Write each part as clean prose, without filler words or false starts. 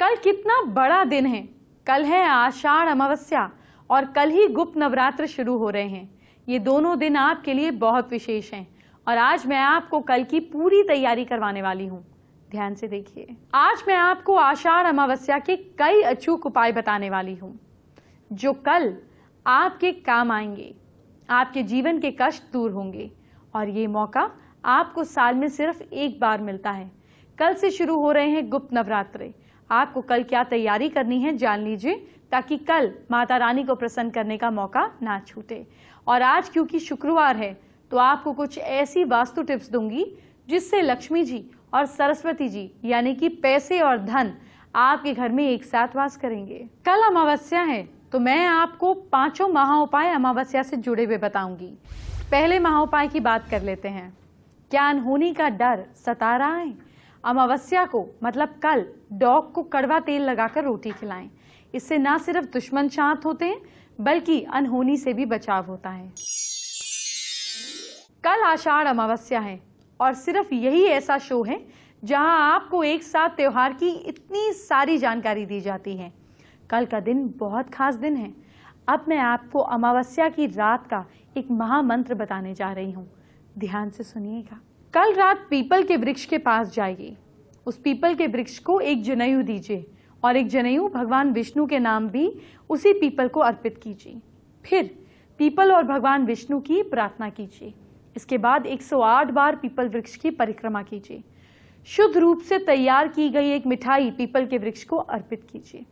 कल कितना बड़ा दिन है। कल है आषाढ़ अमावस्या और कल ही गुप्त नवरात्र शुरू हो रहे हैं। ये दोनों दिन आपके लिए बहुत विशेष हैं और आज मैं आपको कल की पूरी तैयारी करवाने वाली हूँ। ध्यान से देखिए। आज मैं आपको आषाढ़ अमावस्या के कई अचूक उपाय बताने वाली हूँ जो कल आपके काम आएंगे। आपके जीवन के कष्ट दूर होंगे और ये मौका आपको साल में सिर्फ एक बार मिलता है। कल से शुरू हो रहे हैं गुप्त नवरात्रे। आपको कल क्या तैयारी करनी है जान लीजिए ताकि कल माता रानी को प्रसन्न करने का मौका ना छूटे। और आज क्योंकि शुक्रवार है तो आपको कुछ ऐसी वास्तु टिप्स दूंगी जिससे लक्ष्मी जी और सरस्वती जी यानी कि पैसे और धन आपके घर में एक साथ वास करेंगे। कल अमावस्या है तो मैं आपको 5 महाउपाय अमावस्या से जुड़े हुए बताऊंगी। पहले महाउपाय की बात कर लेते हैं। क्या अनहोनी का डर सता रहा है? अमावस्या को मतलब कल डॉग को कड़वा तेल लगाकर रोटी खिलाएं। इससे ना सिर्फ दुश्मन शांत होते हैं बल्कि अनहोनी से भी बचाव होता है। कल आषाढ़ अमावस्या है और सिर्फ यही ऐसा शो है जहां आपको एक साथ त्योहार की इतनी सारी जानकारी दी जाती है। कल का दिन बहुत खास दिन है। अब मैं आपको अमावस्या की रात का एक महामंत्र बताने जा रही हूँ। ध्यान से सुनिएगा। कल रात पीपल के वृक्ष के पास जाइए। उस पीपल के वृक्ष को एक जनेऊ दीजिए और एक जनेऊ भगवान विष्णु के नाम भी उसी पीपल को अर्पित कीजिए। फिर पीपल और भगवान विष्णु की प्रार्थना कीजिए। इसके बाद 108 बार पीपल वृक्ष की परिक्रमा कीजिए। शुद्ध रूप से तैयार की गई एक मिठाई पीपल के वृक्ष को अर्पित कीजिए।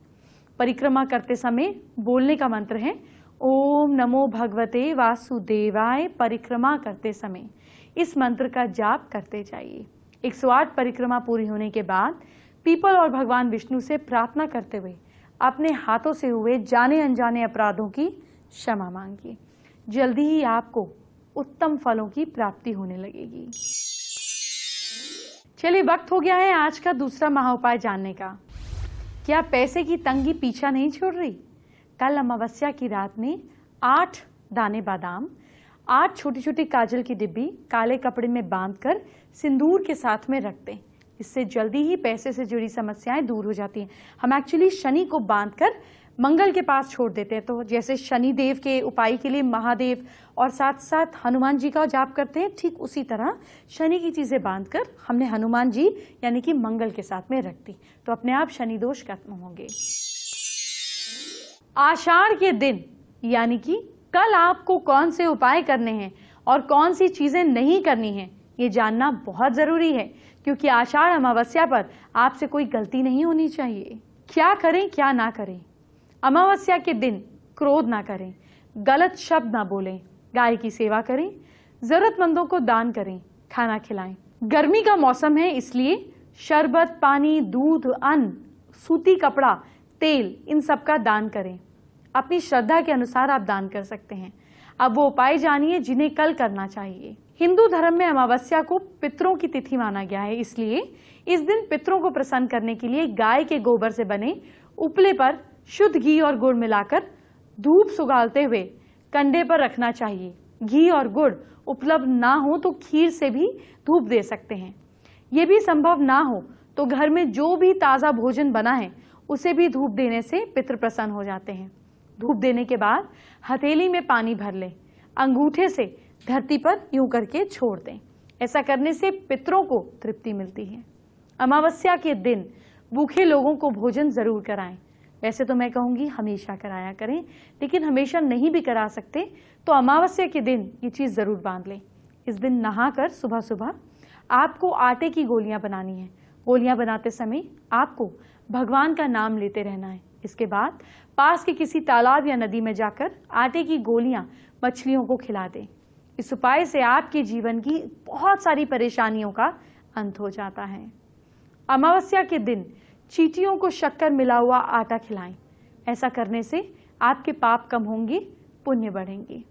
परिक्रमा करते समय बोलने का मंत्र है ओम नमो भगवते वासुदेवाय। परिक्रमा करते समय इस मंत्र का जाप करते जाइए। 108 परिक्रमा पूरी होने के बाद पीपल और भगवान विष्णु से प्रार्थना करते हुए अपने हाथों से हुए जाने अनजाने अपराधों की क्षमा मांगिए। जल्दी ही आपको उत्तम फलों की प्राप्ति होने लगेगी। चलिए वक्त हो गया है आज का दूसरा महाउपाय जानने का। क्या पैसे की तंगी पीछा नहीं छोड़ रही? कल अमावस्या की रात में 8 दाने बादाम, 8 छोटी छोटी काजल की डिब्बी काले कपड़े में बांधकर सिंदूर के साथ में रख दें। इससे जल्दी ही पैसे से जुड़ी समस्याएं दूर हो जाती हैं। हम एक्चुअली शनि को बांधकर मंगल के पास छोड़ देते हैं। तो जैसे शनि देव के उपाय के लिए महादेव और साथ साथ हनुमान जी का जाप करते हैं, ठीक उसी तरह शनि की चीजें बांधकर हमने हनुमान जी यानी कि मंगल के साथ में रख दी तो अपने आप शनि दोष खत्म होंगे। आषाढ़ के दिन यानी कि कल आपको कौन से उपाय करने हैं और कौन सी चीजें नहीं करनी है ये जानना बहुत जरूरी है क्योंकि आषाढ़ अमावस्या पर आपसे कोई गलती नहीं होनी चाहिए। क्या करें क्या ना करें? अमावस्या के दिन क्रोध ना करें, गलत शब्द ना बोलें, गाय की सेवा करें, जरूरतमंदों को दान करें, खाना खिलाएं। गर्मी का मौसम है इसलिए शरबत, पानी, दूध, अन्न, सूती कपड़ा, तेल इन सब का दान करें। अपनी श्रद्धा के अनुसार आप दान कर सकते हैं। अब वो उपाय जानिए जिन्हें कल करना चाहिए। हिंदू धर्म में अमावस्या को पितरों की तिथि माना गया है, इसलिए इस दिन पितरों को प्रसन्न करने के लिए गाय के गोबर से बने उपले पर शुद्ध घी और गुड़ मिलाकर धूप सुगालते हुए कंडे पर रखना चाहिए। घी और गुड़ उपलब्ध ना हो तो खीर से भी धूप दे सकते हैं। ये भी संभव ना हो तो घर में जो भी ताज़ा भोजन बना है उसे भी धूप देने से पितृ प्रसन्न हो जाते हैं। धूप देने के बाद हथेली में पानी भर लें, अंगूठे से धरती पर यूं करके छोड़ दें। ऐसा करने से पितरों को तृप्ति मिलती है। अमावस्या के दिन भूखे लोगों को भोजन जरूर कराएं। वैसे तो मैं कहूँगी हमेशा कराया करें, लेकिन हमेशा नहीं भी करा सकते तो अमावस्या के दिन ये चीज़ ज़रूर बांध लें। इस दिन नहाकर सुबह सुबह आपको आटे की गोलियां बनानी है। गोलियां बनाते समय आपको भगवान का नाम लेते रहना है। इसके बाद पास के किसी तालाब या नदी में जाकर आटे की गोलियां मछलियों को खिला दें। इस उपाय से आपके जीवन की बहुत सारी परेशानियों का अंत हो जाता है। अमावस्या के दिन चींटियों को शक्कर मिला हुआ आटा खिलाएं। ऐसा करने से आपके पाप कम होंगे, पुण्य बढ़ेंगे।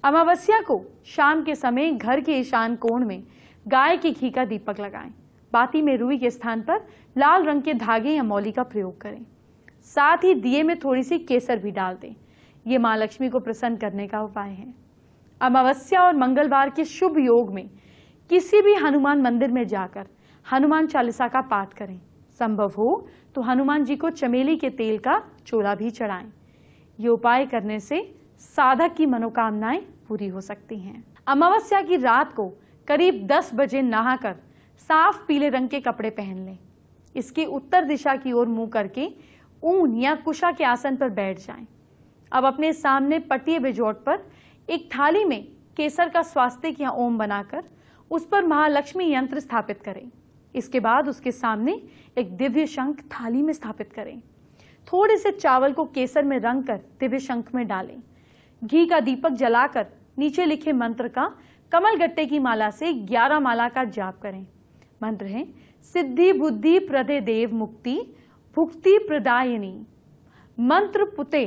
अमावस्या को शाम के समय घर के ईशान कोण में गाय के घी का दीपक लगाएं। बाती में रुई के स्थान पर लाल रंग के धागे या मौली का प्रयोग करें। साथ ही दिए में थोड़ी सी केसर भी डाल दें। ये माँ लक्ष्मी को प्रसन्न करने का उपाय है। अमावस्या और मंगलवार के शुभ योग में किसी भी हनुमान मंदिर में जाकर हनुमान चालीसा का पाठ करें। संभव हो तो हनुमान जी को चमेली के तेल का चोला भी चढ़ाएं। ये उपाय करने से साधक की मनोकामनाएं पूरी हो सकती हैं। अमावस्या की रात को करीब 10 बजे नहाकर साफ पीले रंग के कपड़े पहन लें। इसके उत्तर दिशा की ओर मुंह करके ऊन या कुशा के आसन पर बैठ जाएं। अब अपने सामने पटिए बेजोट पर एक थाली में केसर का स्वास्तिक या ओम बनाकर उस पर महालक्ष्मी यंत्र स्थापित करें। इसके बाद उसके सामने एक दिव्य शंख थाली में स्थापित करें। थोड़े से चावल को केसर में रंग कर दिव्य शंख में डालें। घी का दीपक जलाकर नीचे लिखे मंत्र का कमल गट्टे की माला से 11 माला का जाप करें। मंत्र है सिद्धि बुद्धि प्रदे देव मुक्ति भुक्ति प्रदायिनी मंत्र पुते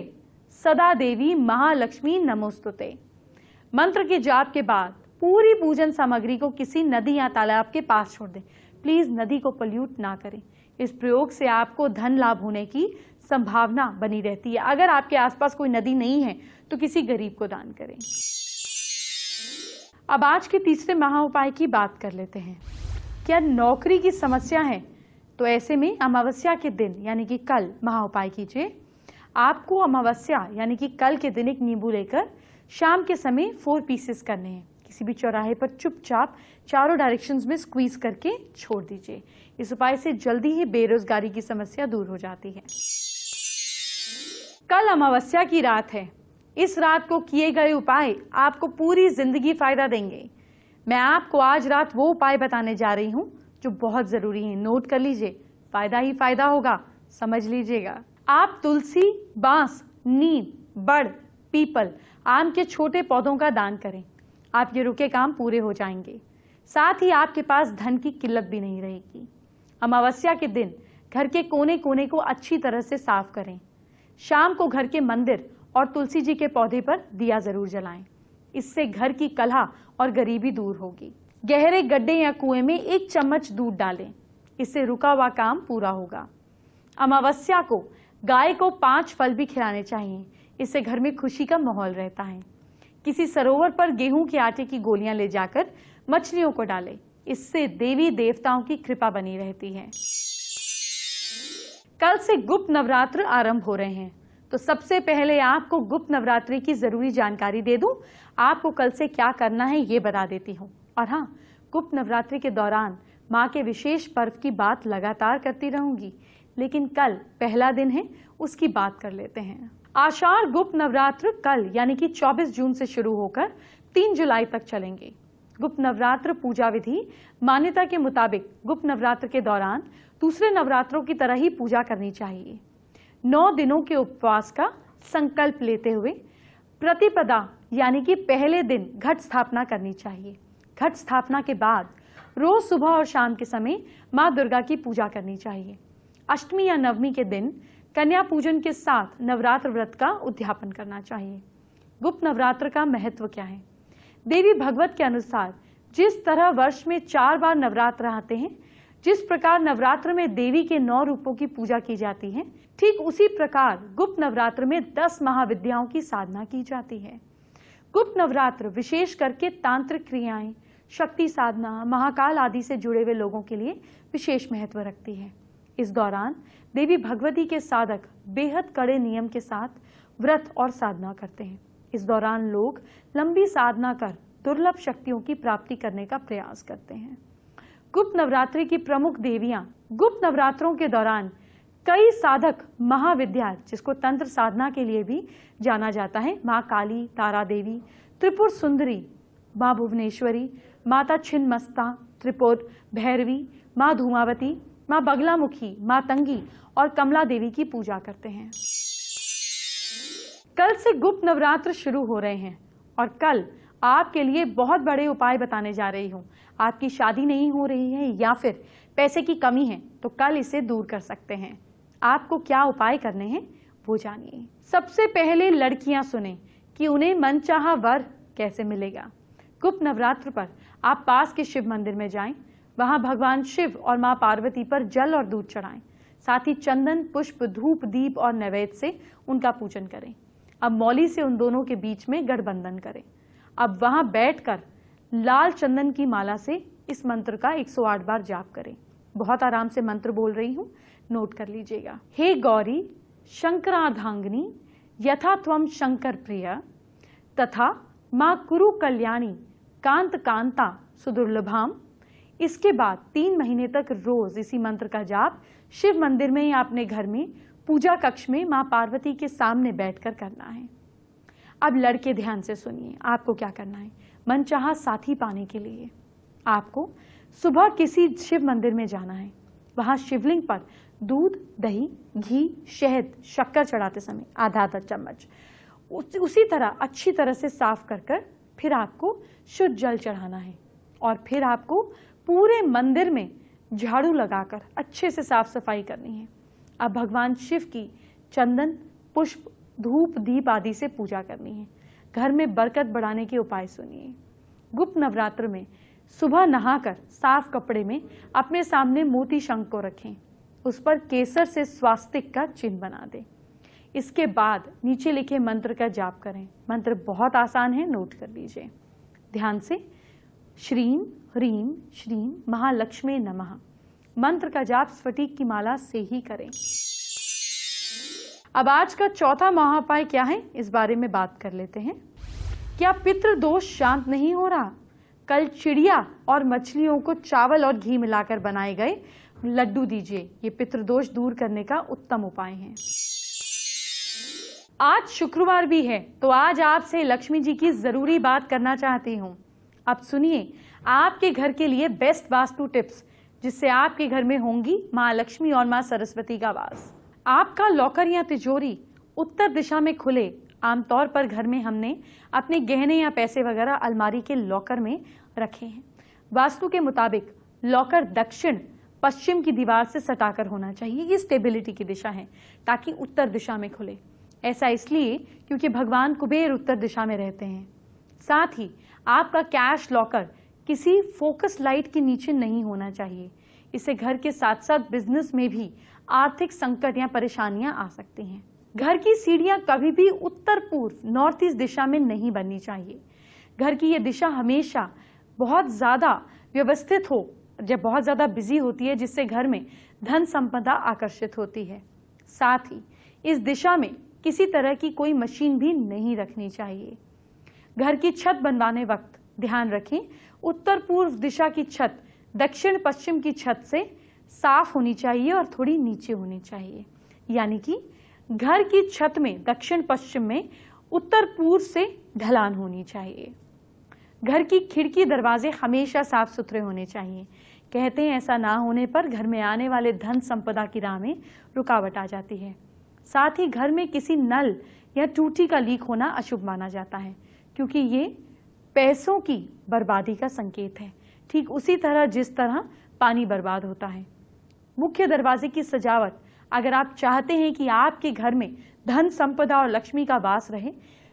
सदा देवी महालक्ष्मी नमोस्तुते। मंत्र के जाप के बाद पूरी पूजन सामग्री को किसी नदी या तालाब के पास छोड़ दें। प्लीज नदी को पोल्यूट ना करें। इस प्रयोग से आपको धन लाभ होने की संभावना बनी रहती है। अगर आपके आसपास कोई नदी नहीं है तो किसी गरीब को दान करें। अब आज के तीसरे महा उपाय की बात कर लेते हैं। क्या नौकरी की समस्या है तो ऐसे में अमावस्या के दिन यानी कि कल महा उपाय कीजिए। आपको अमावस्या यानी कि कल के दिन एक नींबू लेकर शाम के समय 4 पीसेस करने हैं। किसी भी चौराहे पर चुपचाप चारों डायरेक्शंस में स्क्वीज करके छोड़ दीजिए। इस उपाय से जल्दी ही बेरोजगारी की समस्या दूर हो जाती है। कल अमावस्या की रात है। इस रात को किए गए उपाय आपको पूरी जिंदगी फायदा देंगे। मैं आपको आज रात वो उपाय बताने जा रही हूं जो बहुत जरूरी है। नोट कर लीजिए, फायदा ही फायदा होगा, समझ लीजिएगा। आप तुलसी, बांस, नीम, बड़, पीपल, आम के छोटे पौधों का दान करें। आपके रुके काम पूरे हो जाएंगे। साथ ही आपके पास धन की किल्लत भी नहीं रहेगी। अमावस्या के दिन घर के कोने कोने को अच्छी तरह से साफ करें। शाम को घर के मंदिर और तुलसी जी के पौधे पर दिया जरूर जलाएं। इससे घर की कलह और गरीबी दूर होगी। गहरे गड्ढे या कुएं में 1 चम्मच दूध डालें। इससे रुका हुआ काम पूरा होगा। अमावस्या को गाय को 5 फल भी खिलाने चाहिए। इससे घर में खुशी का माहौल रहता है। किसी सरोवर पर गेहूं के आटे की गोलियां ले जाकर मछलियों को डालें। इससे देवी देवताओं की कृपा बनी रहती है। कल से गुप्त नवरात्र आरंभ हो रहे हैं, तो सबसे पहले आपको गुप्त नवरात्रि की जरूरी जानकारी दे दूं। आपको कल से क्या करना है ये बता देती हूँ। और हाँ, गुप्त नवरात्रि के दौरान माँ के विशेष पर्व की बात लगातार करती रहूंगी, लेकिन कल पहला दिन है, उसकी बात कर लेते हैं। आषाढ़ गुप्त नवरात्र कल यानी कि 24 जून से शुरू होकर 3 जुलाई तक चलेंगे। गुप्त नवरात्र पूजा विधि मान्यता के मुताबिक गुप्त नवरात्र के दौरान दूसरे नवरात्रों की तरह ही पूजा करनी चाहिए। 9 दिनों के उपवास का संकल्प लेते हुए प्रतिपदा यानी कि पहले दिन घट स्थापना करनी चाहिए। घट स्थापना के बाद रोज सुबह और शाम के समय माँ दुर्गा की पूजा करनी चाहिए। अष्टमी या नवमी के दिन कन्या पूजन के साथ नवरात्र व्रत का उद्यापन करना चाहिए। गुप्त नवरात्र का महत्व क्या है? देवी भगवत के अनुसार जिस तरह वर्ष में 4 बार नवरात्र आते हैं, जिस प्रकार नवरात्र में देवी के 9 रूपों की पूजा की जाती है, ठीक उसी प्रकार गुप्त नवरात्र में 10 महाविद्याओं की साधना की जाती है। गुप्त नवरात्र विशेष करके तांत्रिक क्रियाएं, शक्ति साधना, महाकाल आदि से जुड़े हुए लोगों के लिए विशेष महत्व रखती है। इस दौरान देवी भगवती के साधक बेहद कड़े नियम के साथ व्रत और साधना करते हैं। इस दौरान लोग लंबी साधना कर दुर्लभ शक्तियों की प्राप्ति करने का प्रयास करते हैं। गुप्त नवरात्रि की प्रमुख देवियां। गुप्त नवरात्रों के दौरान कई साधक महाविद्या, जिसको तंत्र साधना के लिए भी जाना जाता है, माँ काली, तारा देवी, त्रिपुर सुंदरी, माँ भुवनेश्वरी, माता छिन्नमस्ता, त्रिपुर भैरवी, माँ धूमावती, माँ बगलामुखी, माँ तंगी और कमला देवी की पूजा करते हैं। कल से गुप्त नवरात्र शुरू हो रहे हैं और कल आपके लिए बहुत बड़े उपाय बताने जा रही हूँ। आपकी शादी नहीं हो रही है या फिर पैसे की कमी है तो कल इसे दूर कर सकते हैं। आपको क्या उपाय करने हैं वो जानिए। सबसे पहले लड़कियां सुने कि उन्हें मनचाहा वर कैसे मिलेगा। गुप्त नवरात्र पर आप पास के शिव मंदिर में जाएं, वहां भगवान शिव और मां पार्वती पर जल और दूध चढ़ाएं। साथ ही चंदन, पुष्प, धूप, दीप और नैवेद्य से उनका पूजन करें। अब मौली से उन दोनों के बीच में गठबंधन करें। अब वहां बैठकर लाल चंदन की माला से इस मंत्र का 108 बार जाप करें। बहुत आराम से मंत्र बोल रही हूँ, नोट कर लीजिएगा। हे गौरी शंकराधांगिनी यथा त्वं शंकर प्रिय तथा माँ कुरु कल्याणी कांत कांता सुदुर्लभाम। इसके बाद 3 महीने तक रोज इसी मंत्र का जाप शिव मंदिर में या अपने घर में पूजा कक्ष में माँ पार्वती के सामने बैठकर करना है। अब लड़के ध्यान से सुनिए, आपको क्या करना है। मनचाहा साथी पाने के लिए आपको सुबह किसी शिव मंदिर में जाना है। वहां शिवलिंग पर दूध, दही, घी, शहद, शक्कर चढ़ाते समय आधा चम्मच उसी तरह अच्छी तरह से साफ कर फिर आपको शुद्ध जल चढ़ाना है और फिर आपको पूरे मंदिर में झाड़ू लगाकर अच्छे से साफ सफाई करनी है। अब भगवान शिव की चंदन, पुष्प, धूप, दीप आदि से पूजा करनी है। घर में बरकत बढ़ाने के उपाय सुनिए। गुप्त नवरात्र में सुबह नहाकर साफ कपड़े में अपने सामने मोती शंख को रखें, उस पर केसर से स्वास्तिक का चिन्ह बना दें। इसके बाद नीचे लिखे मंत्र का जाप करें। मंत्र बहुत आसान है, नोट कर लीजिए ध्यान से। श्रीं ह्रीं श्रीं महालक्ष्मी नमः। मंत्र का जाप स्फटिक की माला से ही करें। अब आज का चौथा महाउपाय क्या है, इस बारे में बात कर लेते हैं। क्या पितृदोष शांत नहीं हो रहा? कल चिड़िया और मछलियों को चावल और घी मिलाकर बनाए गए लड्डू दीजिए, ये पितृदोष दूर करने का उत्तम उपाय है। आज शुक्रवार भी है, तो आज आपसे लक्ष्मी जी की जरूरी बात करना चाहती हूँ। अब सुनिए आपके घर के लिए बेस्ट वास्तु टिप्स, जिससे आपके घर में होंगी माँ लक्ष्मी और माँ सरस्वती का वास। आपका लॉकर या तिजोरी उत्तर दिशा में खुले। आमतौर पर घर में हमने अपने गहने या पैसे वगैरह अलमारी के लॉकर में रखे हैं। वास्तु के मुताबिक लॉकर दक्षिण पश्चिम की दीवार से सटाकर होना चाहिए। ये स्टेबिलिटी की दिशा है, ताकि उत्तर दिशा में खुले। ऐसा इसलिए क्योंकि भगवान कुबेर उत्तर दिशा में रहते हैं। साथ ही आपका कैश लॉकर किसी फोकस लाइट के नीचे नहीं होना चाहिए। इससे घर के साथ साथ बिजनेस में भी आर्थिक संकट या परेशानियां आ सकती हैं। घर की सीढ़ियां कभी भी उत्तर पूर्व नॉर्थ ईस्ट दिशा में नहीं बननी चाहिए। घर की यह दिशा हमेशा बहुत ज्यादा व्यवस्थित हो, जब बहुत ज्यादा बिजी होती है, जिससे घर में धन संपदा आकर्षित होती है। साथ ही इस दिशा में किसी तरह की कोई मशीन भी नहीं रखनी चाहिए। घर की छत बनवाने वक्त ध्यान रखें, उत्तर पूर्व दिशा की छत दक्षिण पश्चिम की छत से साफ होनी चाहिए और थोड़ी नीचे होनी चाहिए। यानी कि घर की छत में दक्षिण पश्चिम में उत्तर पूर्व से ढलान होनी चाहिए। घर की खिड़की दरवाजे हमेशा साफ सुथरे होने चाहिए। कहते हैं ऐसा ना होने पर घर में आने वाले धन संपदा की राह में रुकावट आ जाती है। साथ ही घर में किसी नल या टूटी का लीक होना अशुभ माना जाता है, क्योंकि ये पैसों की बर्बादी का संकेत है। ठीक उसी तरह जिस तरह पानी बर्बाद होता है। मुख्य दरवाजे की सजावट, अगर आप चाहते हैं कि आपके घर में धन संपदा और लक्ष्मी का वास रहे,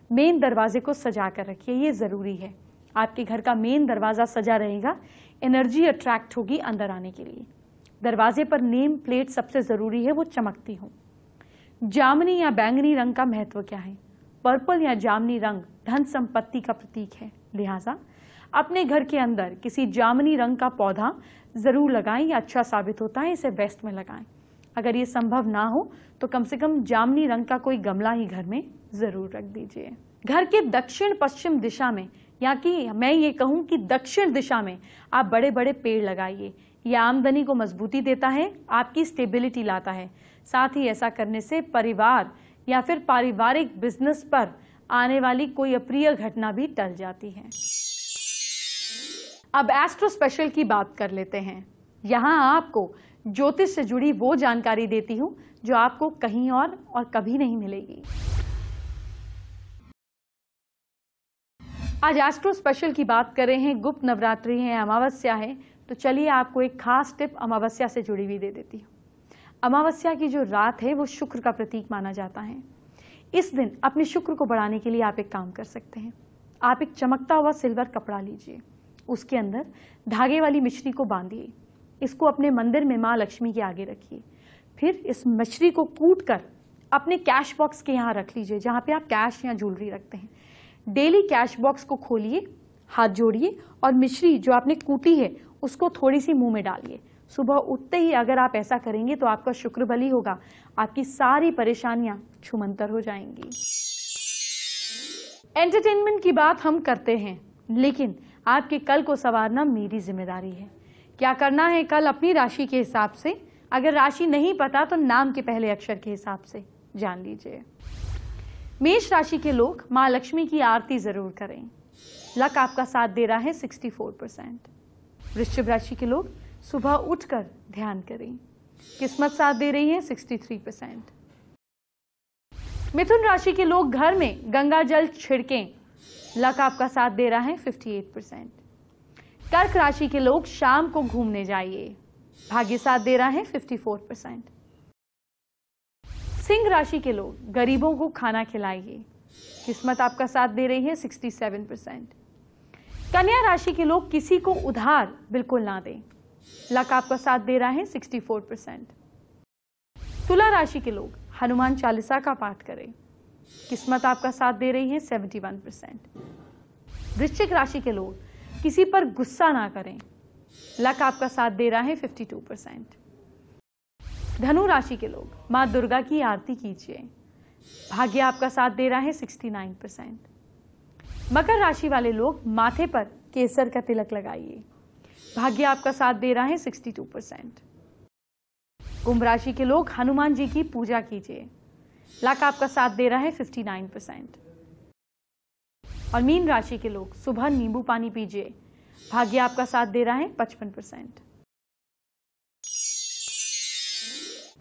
मेन दरवाजे को सजा कर रखिए, ये जरूरी है। आपके घर का मेन दरवाजा सजा रहेगा, एनर्जी अट्रैक्ट होगी अंदर आने के लिए। दरवाजे पर नेम प्लेट सबसे जरूरी है, वो चमकती हो। जामुनी या बैंगनी रंग का महत्व क्या है? पर्पल या जामुनी रंग धन संपत्ति का प्रतीक है, लिहाजा अपने घर के अंदर किसी जामुनी रंग का पौधा जरूर लगाएं, या अच्छा साबित होता है, इसे वेस्ट में लगाएं। अगर ये संभव ना हो तो कम से कम जामुनी रंग का कोई गमला ही घर में जरूर रख दीजिए। घर के दक्षिण पश्चिम दिशा में, या कि मैं ये कहूँ कि दक्षिण दिशा में आप बड़े बड़े पेड़ लगाइए। यह आमदनी को मजबूती देता है, आपकी स्टेबिलिटी लाता है। साथ ही ऐसा करने से परिवार या फिर पारिवारिक बिजनेस पर आने वाली कोई अप्रिय घटना भी टल जाती है। अब एस्ट्रो स्पेशल की बात कर लेते हैं। यहाँ आपको ज्योतिष से जुड़ी वो जानकारी देती हूँ जो आपको कहीं और कभी नहीं मिलेगी। आज एस्ट्रो स्पेशल की बात कर रहे हैं, गुप्त नवरात्रि है, अमावस्या है, तो चलिए आपको एक खास टिप अमावस्या से जुड़ी हुई दे देती हूँ। अमावस्या की जो रात है वो शुक्र का प्रतीक माना जाता है। इस दिन अपने शुक्र को बढ़ाने के लिए आप एक काम कर सकते हैं। आप एक चमकता हुआ सिल्वर कपड़ा लीजिए, उसके अंदर धागे वाली मिश्री को बांधिए, इसको अपने मंदिर में माँ लक्ष्मी के आगे रखिए। फिर इस मिश्री को कूट कर अपने कैश बॉक्स के यहाँ रख लीजिए, जहाँ पे आप कैश या ज्वेलरी रखते हैं। डेली कैश बॉक्स को खोलिए, हाथ जोड़िए और मिश्री जो आपने कूटी है उसको थोड़ी सी मुंह में डालिए। सुबह उठते ही अगर आप ऐसा करेंगे तो आपका शुक्र बली होगा, आपकी सारी परेशानियां छूमंतर हो जाएंगी। एंटरटेनमेंट की बात हम करते हैं, लेकिन आपके कल को संवारना मेरी जिम्मेदारी है। क्या करना है कल अपनी राशि के हिसाब से, अगर राशि नहीं पता तो नाम के पहले अक्षर के हिसाब से जान लीजिए। मेष राशि के लोग मां लक्ष्मी की आरती जरूर करें। लक आपका साथ दे रहा है 64%। वृश्चिक राशि के लोग सुबह उठकर ध्यान करें। किस्मत साथ दे रही है 63%। मिथुन राशि के लोग घर में गंगा जल छिड़कें। लक आपका साथ दे रहा है 58%। कर्क राशि के लोग शाम को घूमने जाइए। भाग्य साथ दे रहा है 54%। सिंह राशि के लोग गरीबों को खाना खिलाइए। किस्मत आपका साथ दे रही है 67%। कन्या राशि के लोग किसी को उधार बिल्कुल ना दें। लक आपका साथ दे रहा है 64%। तुला राशि के लोग हनुमान चालीसा का पाठ करें। किस्मत आपका साथ दे रही है 71%। वृश्चिक राशि के लोग किसी पर गुस्सा ना करें। लक आपका साथ दे रहा है 52%। धनु राशि के लोग मां दुर्गा की आरती कीजिए। भाग्य आपका साथ दे रहा है 69%। मकर राशि वाले लोग माथे पर केसर का तिलक लगाइए। भाग्य आपका साथ दे रहा है 62%। कुंभ राशि के लोग हनुमान जी की पूजा कीजिए। लक आपका साथ दे रहा है 59%। और मीन राशि के लोग सुबह नींबू पानी पीजिए। भाग्य आपका साथ दे रहा है 55%।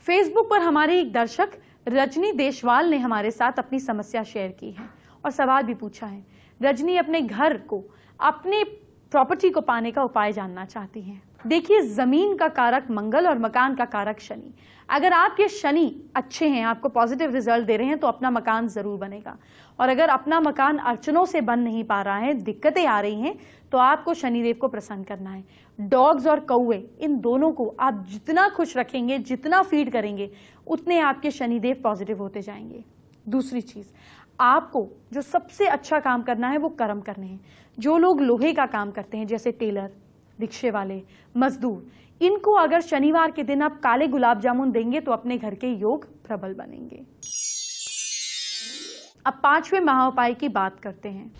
फेसबुक पर हमारे एक दर्शक रजनी देशवाल ने हमारे साथ अपनी समस्या शेयर की है और सवाल भी पूछा है। रजनी अपने घर को, अपने प्रॉपर्टी को पाने का उपाय जानना चाहती हैं। देखिए, जमीन का कारक मंगल और मकान का कारक शनि। अगर आपके शनि अच्छे हैं, आपको पॉजिटिव रिजल्ट दे रहे हैं, तो अपना मकान जरूर बनेगा। और अगर अपना मकान अड़चनों से बन नहीं पा रहा है, दिक्कतें आ रही हैं, तो आपको शनिदेव को प्रसन्न करना है। डॉग्स और कौवे, इन दोनों को आप जितना खुश रखेंगे, जितना फीड करेंगे, उतने आपके शनिदेव पॉजिटिव होते जाएंगे। दूसरी चीज, आपको जो सबसे अच्छा काम करना है वो कर्म करने हैं। जो लोग लोहे का काम करते हैं, जैसे टेलर, रिक्शे वाले, मजदूर, इनको अगर शनिवार के दिन आप काले गुलाब जामुन देंगे तो अपने घर के योग प्रबल बनेंगे। अब 5वें महाउपाय की बात करते हैं।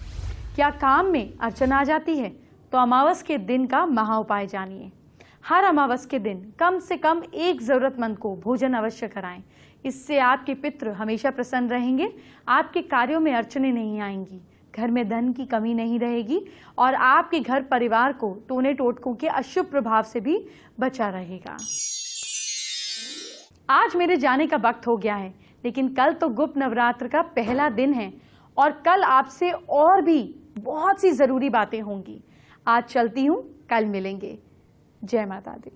क्या काम में अड़चन आ जाती है तो अमावस के दिन का महाउपाय जानिए। हर अमावस के दिन कम से कम एक जरूरतमंद को भोजन अवश्य कराएं। इससे आपके पितृ हमेशा प्रसन्न रहेंगे, आपके कार्यों में अड़चनें नहीं आएंगी, घर में धन की कमी नहीं रहेगी और आपके घर परिवार को टोने टोटकों के अशुभ प्रभाव से भी बचा रहेगा। आज मेरे जाने का वक्त हो गया है, लेकिन कल तो गुप्त नवरात्र का पहला दिन है और कल आपसे और भी बहुत सी जरूरी बातें होंगी। आज चलती हूँ, कल मिलेंगे। जय माता दी।